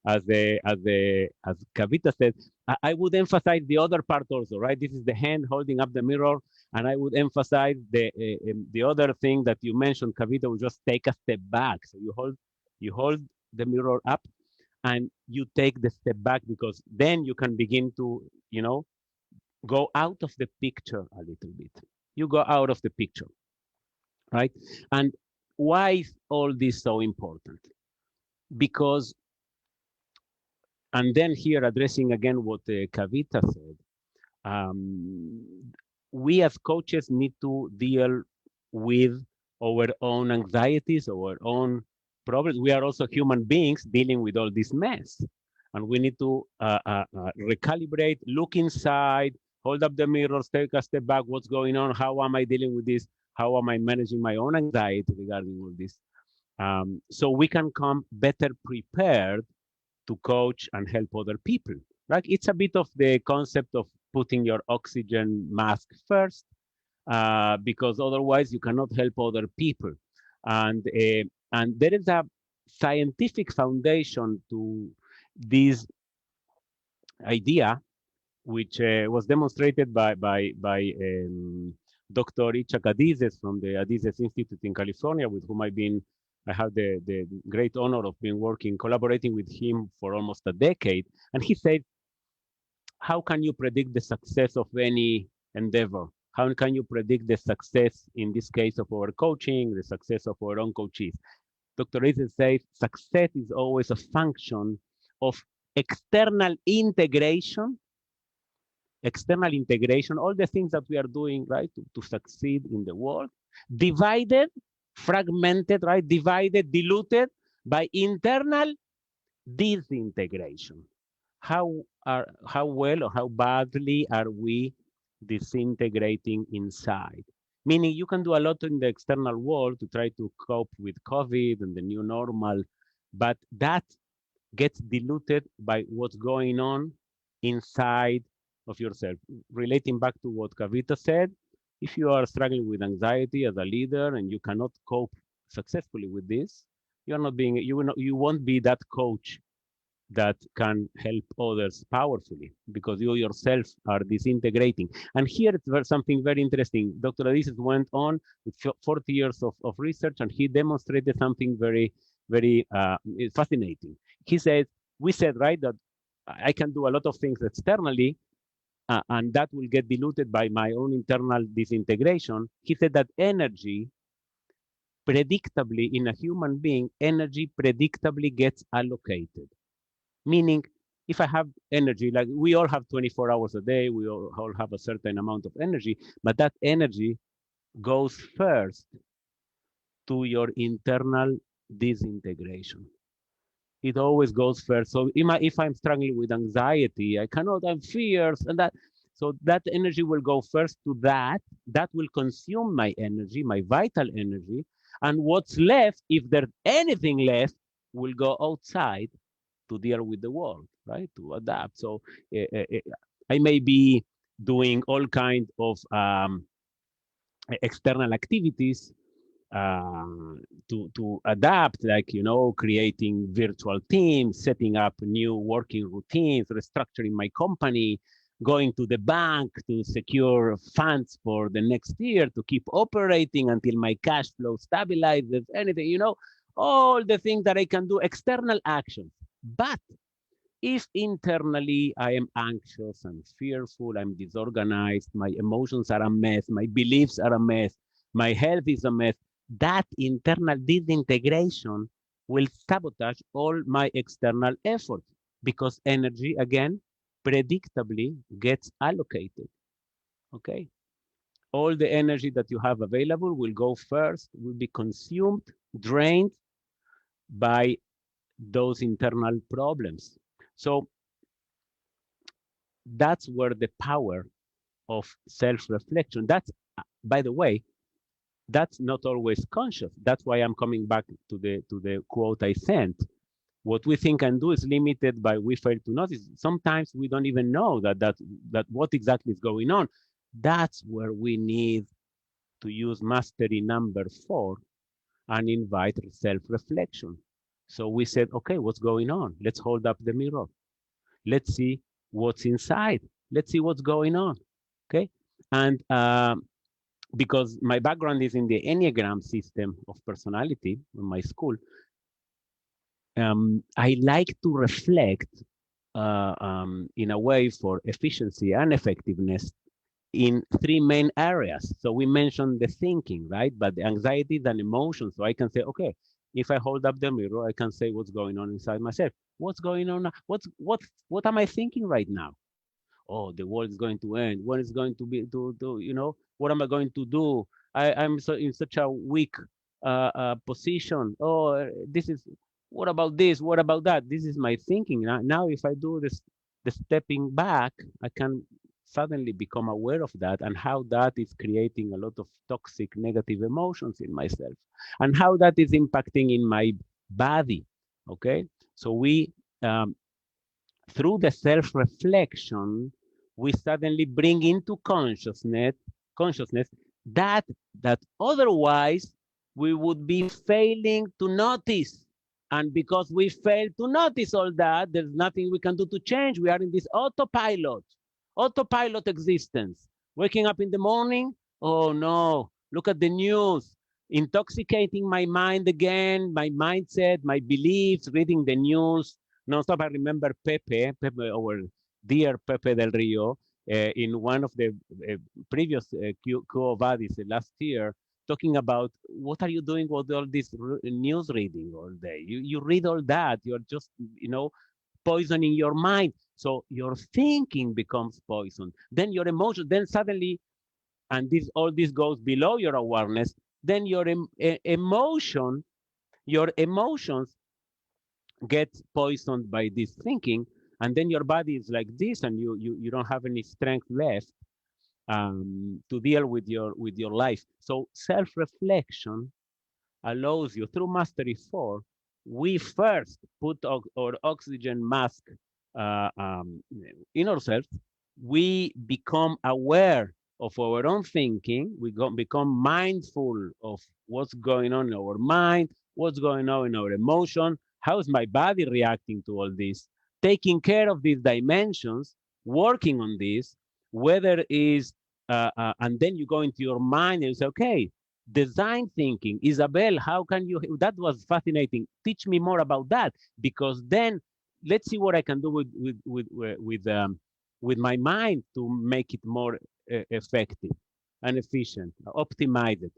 [SPEAKER 4] as Kavita said, I would emphasize the other part also, right? This is the hand holding up the mirror, and I would emphasize the other thing that you mentioned, Kavita, would just take a step back. So you hold the mirror up, and you take the step back, because then you can begin to, go out of the picture a little bit. You go out of the picture, right? And why is all this so important? Because, and then here addressing again what Kavita said, we as coaches need to deal with our own anxieties, our own problems. We are also human beings dealing with all this mess. And we need to recalibrate, look inside, hold up the mirrors, take a step back. What's going on? How am I dealing with this? How am I managing my own anxiety regarding all this? So we can come better prepared to coach and help other people. Right? It's a bit of the concept of putting your oxygen mask first, because otherwise you cannot help other people. And there is a scientific foundation to this idea, which was demonstrated by Dr. Yechezckel Madanes from the Vadis Institute in California, with whom I have the great honor of being collaborating with him for almost a decade. And he said, how can you predict the success of any endeavor? How can you predict the success, in this case, of our coaching, the success of our own coaches? Dr. Madanes says success is always a function of external integration, all the things that we are doing, right, to succeed in the world, divided, fragmented, right, divided, diluted by internal disintegration. How well or how badly are we disintegrating inside? Meaning you can do a lot in the external world to try to cope with COVID and the new normal, but that gets diluted by what's going on inside of yourself. Relating back to what Kavita said, if you are struggling with anxiety as a leader and you cannot cope successfully with this, you won't be that coach that can help others powerfully, because you yourself are disintegrating. And here it's something very interesting. Dr. Madanes went on with 40 years of research, and he demonstrated something very, very fascinating. He said, we said, right, that I can do a lot of things externally, and that will get diluted by my own internal disintegration. He said that energy, predictably, in a human being, energy predictably gets allocated. Meaning, if I have energy, like we all have 24 hours a day, we all have a certain amount of energy, but that energy goes first to your internal disintegration. It always goes first. So if I'm struggling with anxiety, I'm fears, and that, so that energy will go first to that. That will consume my energy, my vital energy. And what's left, if there's anything left, will go outside to deal with the world, right? To adapt. So I may be doing all kinds of external activities to adapt, like, creating virtual teams, setting up new working routines, restructuring my company, going to the bank to secure funds for the next year to keep operating until my cash flow stabilizes, anything, all the things that I can do, external actions. But if internally I am anxious, I'm fearful, I'm disorganized, my emotions are a mess, my beliefs are a mess, my health is a mess, that internal disintegration will sabotage all my external efforts, because energy, again, predictably gets allocated. Okay? All the energy that you have available will go first, will be consumed, drained by those internal problems. So that's where the power of self-reflection, that's, by the way, that's not always conscious. That's why I'm coming back to the quote I sent. What we think and do is limited by we fail to notice. Sometimes we don't even know that what exactly is going on. That's where we need to use mastery number 4 and invite self-reflection. So we said, okay, what's going on? Let's hold up the mirror. Let's see what's inside. Let's see what's going on. Okay. And because my background is in the Enneagram system of personality in my school, I like to reflect in a way for efficiency and effectiveness in three main areas. So we mentioned the thinking, right? But the anxieties and emotions. So I can say, okay, if I hold up the mirror, I can say what's going on inside myself. What's going on? What am I thinking right now? Oh, the world is going to end. What is going to be what am I going to do? I'm so in such a weak position. Oh, this is what about this? What about that? This is my thinking. Now if I do this, the stepping back, I can suddenly become aware of that and how that is creating a lot of toxic negative emotions in myself and how that is impacting in my body. Okay, so we through the self-reflection, we suddenly bring into consciousness that otherwise we would be failing to notice. And because we fail to notice all that, there's nothing we can do to change. We are in this autopilot existence. Waking up in the morning, oh no, look at the news, intoxicating my mind again, my mindset, my beliefs, reading the news, nonstop. I remember Pepe, our dear Pepe del Rio, in one of the previous Vadis last year, talking about what are you doing with all this news reading all day? You read all that, you're just, poisoning your mind. So your thinking becomes poison. Then your emotion, then suddenly, and all this goes below your awareness, then your emotions get poisoned by this thinking, and then your body is like this, and you don't have any strength left to deal with your life. So self-reflection allows you through Mastery 4. We first put our oxygen mask in ourselves. We become aware of our own thinking. We become mindful of what's going on in our mind, what's going on in our emotion, how is my body reacting to all this, taking care of these dimensions, working on this, whether is, and then you go into your mind and you say, okay, design thinking. Isabel, how can you, that was fascinating. Teach me more about that, because then let's see what I can do with my mind to make it more effective and efficient, optimize it.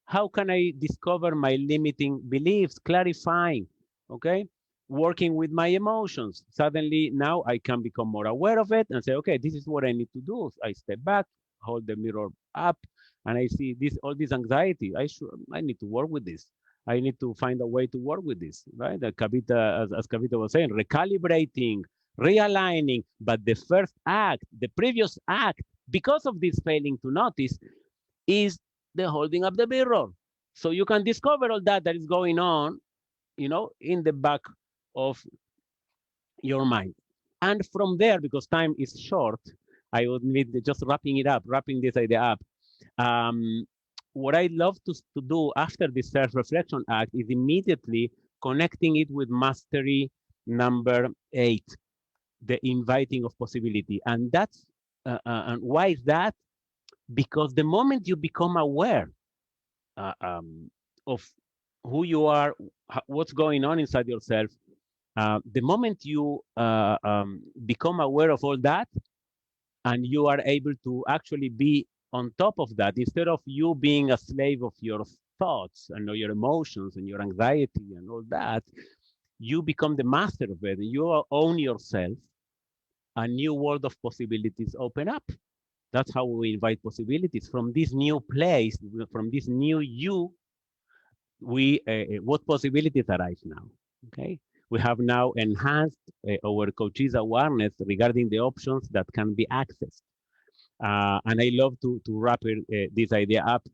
[SPEAKER 4] How can I discover my limiting beliefs, clarifying, okay? Working with my emotions. Suddenly now I can become more aware of it and say, okay, this is what I need to do. I step back, hold the mirror up, and I see all this anxiety. I need to work with this. I need to find a way to work with this, right? Kavita, as Kavita was saying, recalibrating, realigning. But the first act, the previous act, because of this failing to notice, is the holding up the mirror. So you can discover all that is going on, in the back of your mind. And from there, because time is short, I would need just wrapping this idea up. What I love to do after this self-reflection act is immediately connecting it with mastery number 8, the inviting of possibility. And that's and why is that? Because the moment you become aware of who you are, what's going on inside yourself, the moment you become aware of all that, and you are able to actually be on top of that, instead of you being a slave of your thoughts and your emotions and your anxiety and all that, you become the master of it. You own yourself. A new world of possibilities open up. That's how we invite possibilities from this new place, from this new you. What possibilities arise now? Okay, we have now enhanced our coaches' awareness regarding the options that can be accessed. And I love to wrap this idea up.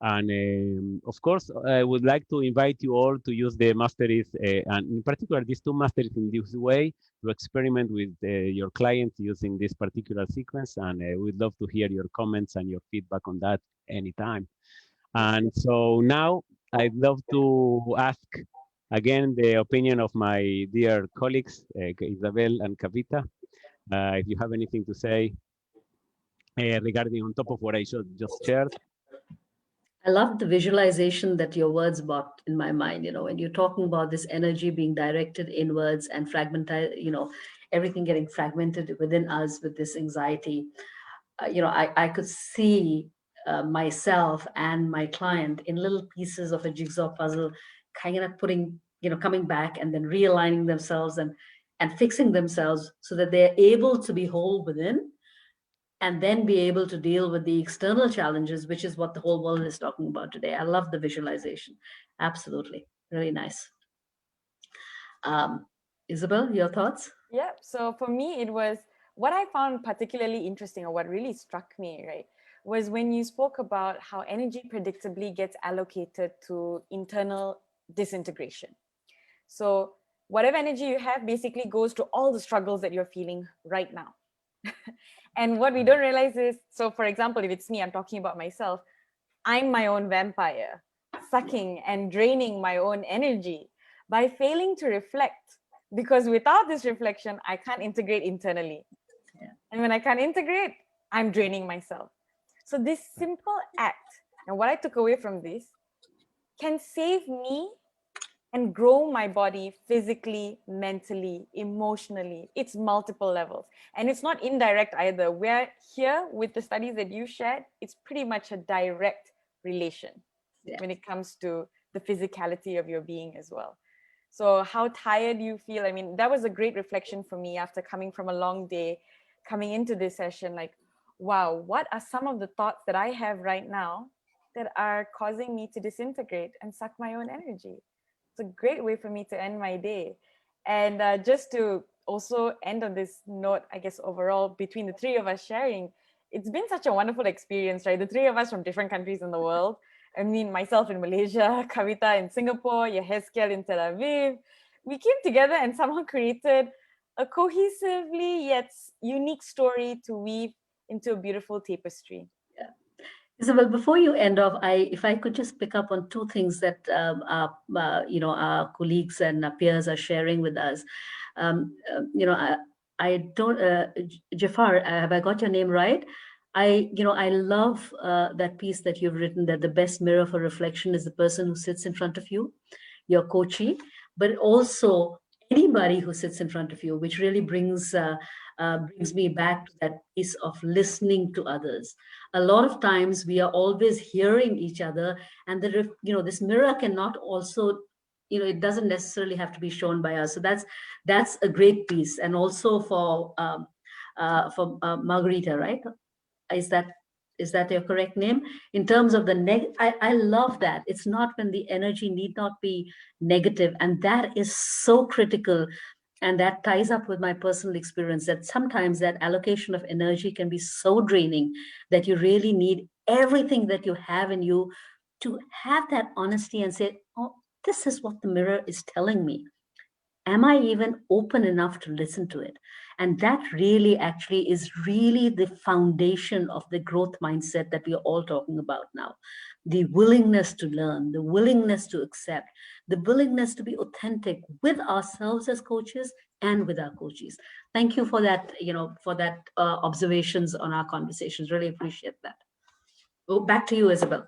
[SPEAKER 4] And of course, I would like to invite you all to use the masteries, and in particular, these 2 masteries in this way, to experiment with your clients using this particular sequence. And we'd love to hear your comments and your feedback on that anytime. And so now I'd love to ask again, the opinion of my dear colleagues, Isabel and Kavita. If you have anything to say regarding on top of what I just shared.
[SPEAKER 5] I love the visualization that your words brought in my mind. You know, when you're talking about this energy being directed inwards and fragmented, you know, everything getting fragmented within us with this anxiety. You know, I could see myself and my client in little pieces of a jigsaw puzzle, kind of putting, you know, coming back and then realigning themselves and fixing themselves so that they're able to be whole within and then be able to deal with the external challenges, which is what the whole world is talking about today. I love the visualization. Absolutely. Really nice. Isabel, your thoughts?
[SPEAKER 3] Yeah. So for me, it was what I found particularly interesting, or what really struck me, right, was when you spoke about how energy predictably gets allocated to internal disintegration. So whatever energy you have basically goes to all the struggles that you're feeling right now. And what we don't realize is, so for example, if it's me, I'm talking about myself, I'm my own vampire, sucking and draining my own energy by failing to reflect. Because without this reflection, I can't integrate internally.
[SPEAKER 5] Yeah.
[SPEAKER 3] And when I can't integrate, I'm draining myself. So this simple act, and what I took away from this, can save me and grow my body physically, mentally, emotionally. It's multiple levels. And it's not indirect either. We're here with the studies that you shared, it's pretty much a direct relation when it comes to the physicality of your being as well. So how tired you feel, I mean, that was a great reflection for me after coming from a long day, coming into this session, like, wow, what are some of the thoughts that I have right now that are causing me to disintegrate and suck my own energy? It's a great way for me to end my day. And just to also end on this note, I guess overall, between the three of us sharing, it's been such a wonderful experience, right? The three of us from different countries in the world. I mean, myself in Malaysia, Kavita in Singapore, Yechezckel in Tel Aviv. We came together and somehow created a cohesively yet unique story to weave into a beautiful tapestry.
[SPEAKER 5] Isabel, before you end off, if I could just pick up on two things that our colleagues and our peers are sharing with us. I don't, Jafar, have I got your name right? I love that piece that you've written, that the best mirror for reflection is the person who sits in front of you, your coachee, but also anybody who sits in front of you, which really brings me back to that piece of listening to others. A lot of times we are always hearing each other, and this mirror cannot also, it doesn't necessarily have to be shown by us. So that's a great piece. And also for Margarita, right? Is that your correct name? In terms of the I love that. It's not when the energy need not be negative. And that is so critical. And that ties up with my personal experience, that sometimes that allocation of energy can be so draining that you really need everything that you have in you to have that honesty and say, oh, this is what the mirror is telling me. Am I even open enough to listen to it? And that really actually is really the foundation of the growth mindset that we are all talking about now. The willingness to learn, the willingness to accept, the willingness to be authentic with ourselves as coaches and with our coaches. Thank you for that, observations on our conversations. Really appreciate that. Oh, back to you, Isabel.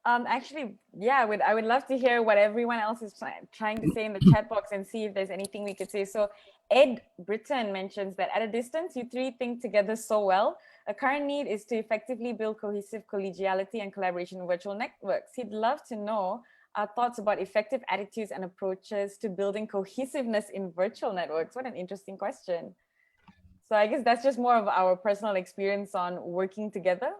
[SPEAKER 3] Actually, yeah, I would love to hear what everyone else is trying to say in the chat box and see if there's anything we could say. So Ed Britton mentions that at a distance, you three think together so well. A current need is to effectively build cohesive collegiality and collaboration in virtual networks. He'd love to know our thoughts about effective attitudes and approaches to building cohesiveness in virtual networks. What an interesting question. So I guess that's just more of our personal experience on working together.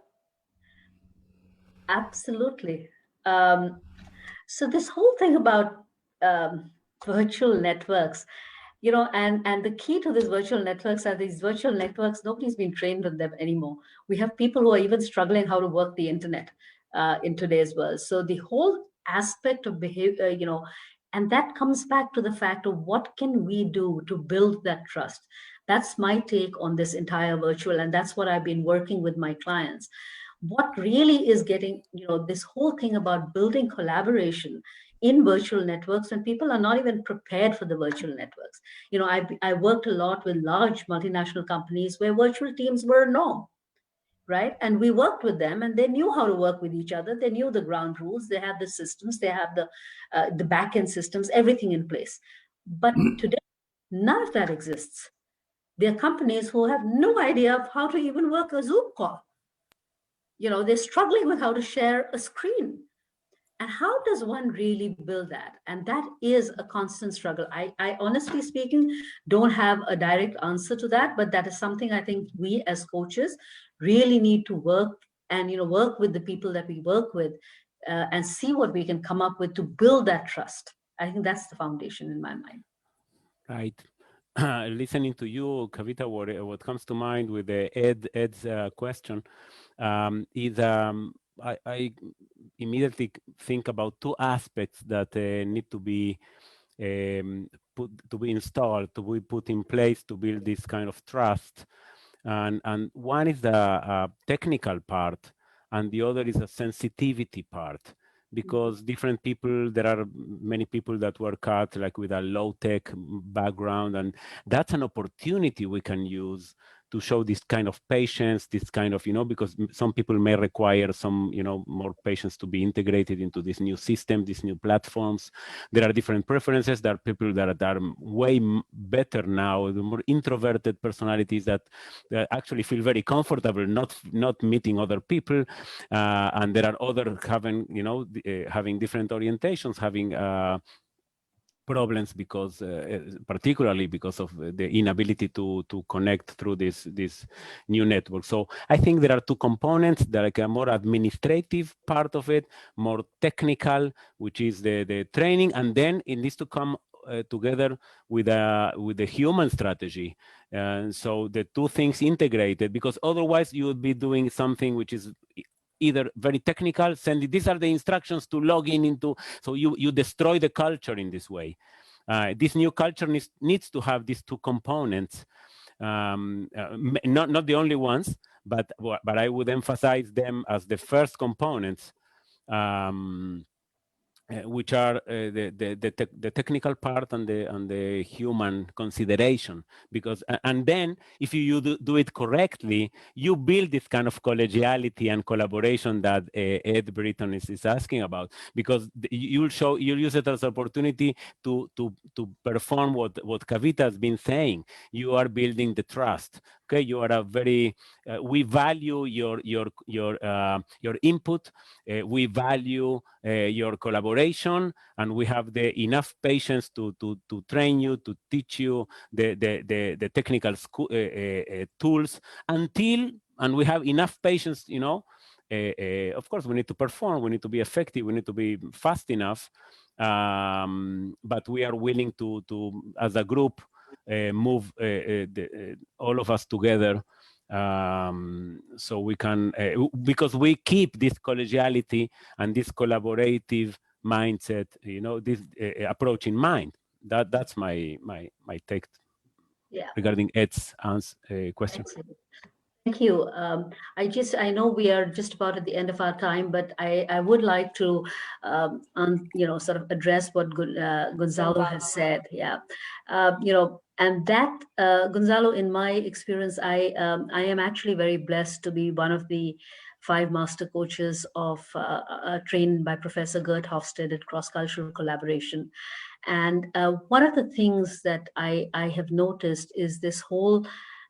[SPEAKER 5] Absolutely. So this whole thing about virtual networks, and the key to these virtual networks are these virtual networks, nobody's been trained on them anymore. We have people who are even struggling how to work the internet in today's world. So the whole aspect of behavior, and that comes back to the fact of what can we do to build that trust. That's my take on this entire virtual, and that's what I've been working with my clients. What really is getting, this whole thing about building collaboration in virtual networks when people are not even prepared for the virtual networks. I worked a lot with large multinational companies where virtual teams were a norm, right? And we worked with them, and they knew how to work with each other. They knew the ground rules. They had the systems. They have the back end systems, everything in place. But today, none of that exists. There are companies who have no idea of how to even work a Zoom call. They're struggling with how to share a screen. And how does one really build that? And that is a constant struggle. I honestly speaking, don't have a direct answer to that, but that is something I think we as coaches really need to work and, work with the people that we work with and see what we can come up with to build that trust. I think that's the foundation in my mind.
[SPEAKER 4] Right. Listening to you, Kavita, what comes to mind with the Ed's question is I immediately think about two aspects that need to be installed, to be put in place to build this kind of trust. And one is the technical part, and the other is a sensitivity part. Because different people, there are many people that work out like with a low-tech background, and that's an opportunity we can use to show this kind of patience, this kind of, because some people may require some, more patience to be integrated into this new system, these new platforms. There are different preferences. There are people that are way better now, the more introverted personalities that actually feel very comfortable not meeting other people. And there are other having, having different orientations, having problems because particularly because of the inability to connect through this new network. So I think there are two components. There are like a more administrative part of it, more technical, which is the training, and then it needs to come together with the human strategy. So the two things integrated, because otherwise you would be doing something which is either very technical, sending these are the instructions to log in into, so you destroy the culture in this way. This new culture needs to have these two components, not the only ones, but I would emphasize them as the first components, which are the technical part and the human consideration. Because and then if you do it correctly, you build this kind of collegiality and collaboration that Ed Britton is asking about. Because you'll use it as an opportunity to perform what Kavita has been saying. You are building the trust. Okay, you are a very we value your input. We value your collaboration, and we have enough patience to train you, to teach you the technical tools and we have enough patience, of course we need to perform, we need to be effective, we need to be fast enough, but we are willing to as a group move all of us together, so we can because we keep this collegiality and this collaborative mindset, this approach in mind. That's my take regarding Ed's question.
[SPEAKER 5] Excellent. Thank you. I know we are just about at the end of our time, but I would like to, sort of address what Gonzalo has said. Yeah. And that, Gonzalo, in my experience, I am actually very blessed to be one of the 5 master coaches trained by Professor Gert Hofstede at Cross-Cultural Collaboration. And one of the things that I have noticed is this whole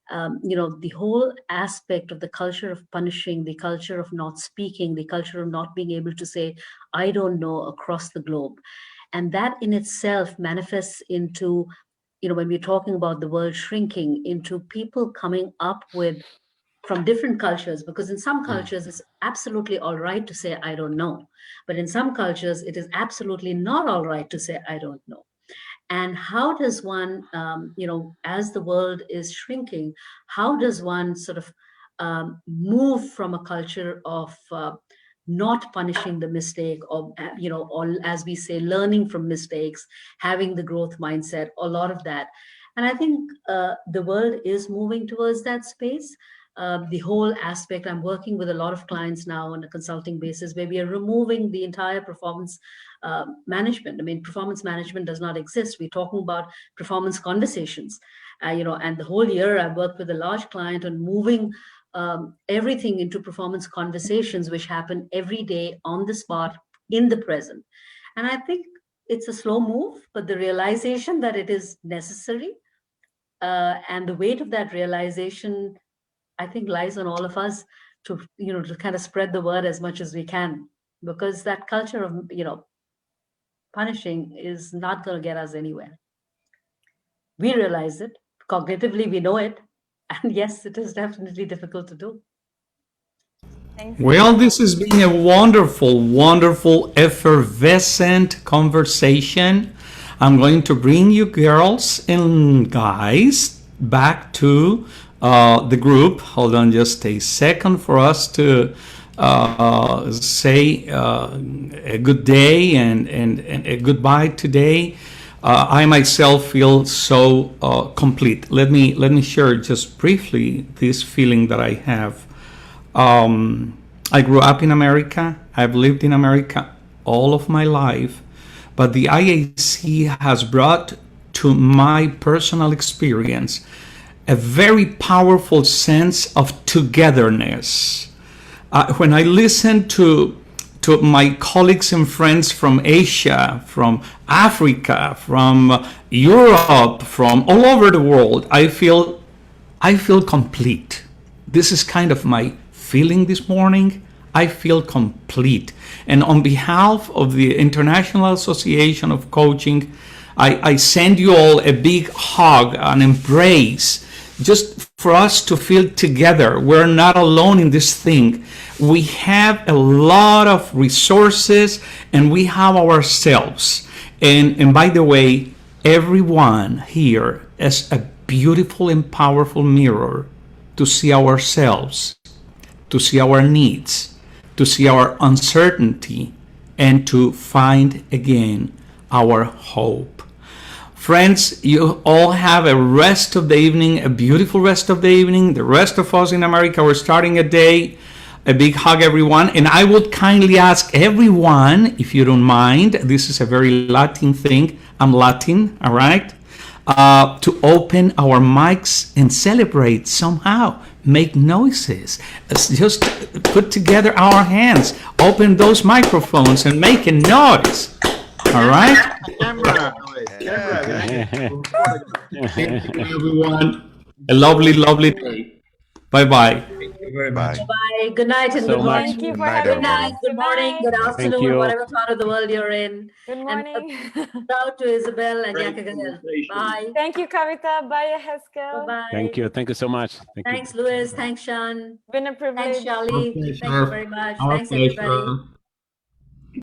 [SPEAKER 5] the whole aspect of the culture of punishing, the culture of not speaking, the culture of not being able to say, I don't know, across the globe. And that in itself manifests into, when we're talking about the world shrinking, into people coming up with, from different cultures, because in some cultures it's absolutely all right to say, I don't know. But in some cultures, it is absolutely not all right to say, I don't know. And how does one, as the world is shrinking, how does one sort of move from a culture of not punishing the mistake, or, or as we say, learning from mistakes, having the growth mindset, a lot of that. And I think the world is moving towards that space. the whole aspect. I'm working with a lot of clients now on a consulting basis where we are removing the entire performance management. I mean, performance management does not exist. We're talking about performance conversations, and the whole year I've worked with a large client on moving everything into performance conversations, which happen every day on the spot in the present. And I think it's a slow move, but the realization that it is necessary and the weight of that realization, I think, lies on all of us to kind of spread the word as much as we can, because that culture of punishing is not going to get us anywhere. We realize it cognitively, we know it, and yes, it is definitely difficult to do.
[SPEAKER 1] Well, this has been a wonderful, wonderful, effervescent conversation. I'm going to bring you girls and guys back to the group. Hold on just a second for us to say a good day and a goodbye today. I myself feel so complete. Let me share just briefly this feeling that I have. I grew up in America. I've lived in America all of my life, but the IAC has brought to my personal experience a very powerful sense of togetherness. When I listen to my colleagues and friends from Asia, from Africa, from Europe, from all over the world, I feel complete. This is kind of my feeling this morning. I feel complete. And on behalf of the International Association of Coaching, I send you all a big hug, an embrace, just for us to feel together. We're not alone in this thing. We have a lot of resources and we have ourselves. And by the way, everyone here is a beautiful and powerful mirror to see ourselves, to see our needs, to see our uncertainty, and to find again our hope. Friends, you all have a rest of the evening, a beautiful rest of the evening. The rest of us in America, we're starting a day. A big hug, everyone. And I would kindly ask everyone, if you don't mind, this is a very Latin thing. I'm Latin, all right? To open our mics and celebrate somehow. Make noises. Just put together our hands. Open those microphones and make a noise. All right?
[SPEAKER 2] Camera.
[SPEAKER 1] Thank you, everyone. A lovely, lovely day. Bye-bye.
[SPEAKER 6] Very much.
[SPEAKER 5] Bye. Good night and
[SPEAKER 4] So
[SPEAKER 5] good
[SPEAKER 4] much.
[SPEAKER 5] morning.
[SPEAKER 3] Thank you for
[SPEAKER 6] Good night,
[SPEAKER 3] having
[SPEAKER 5] Good
[SPEAKER 3] us.
[SPEAKER 5] night, good morning, good afternoon,
[SPEAKER 4] you.
[SPEAKER 5] whatever part of the world you're in.
[SPEAKER 3] Good morning.
[SPEAKER 5] Shout out to Isabell and Yechezckel. Bye.
[SPEAKER 3] Thank you, Kavita. Bye, Yechezckel.
[SPEAKER 5] Bye.
[SPEAKER 4] Thank you. Thank you so much. Thank you.
[SPEAKER 5] Thanks, Louis. Thanks, Sean.
[SPEAKER 3] Been a privilege.
[SPEAKER 5] Thanks, Charlie.
[SPEAKER 1] pleasure.
[SPEAKER 5] Thank you very much.
[SPEAKER 1] Our
[SPEAKER 5] Thanks, everybody.
[SPEAKER 1] pleasure.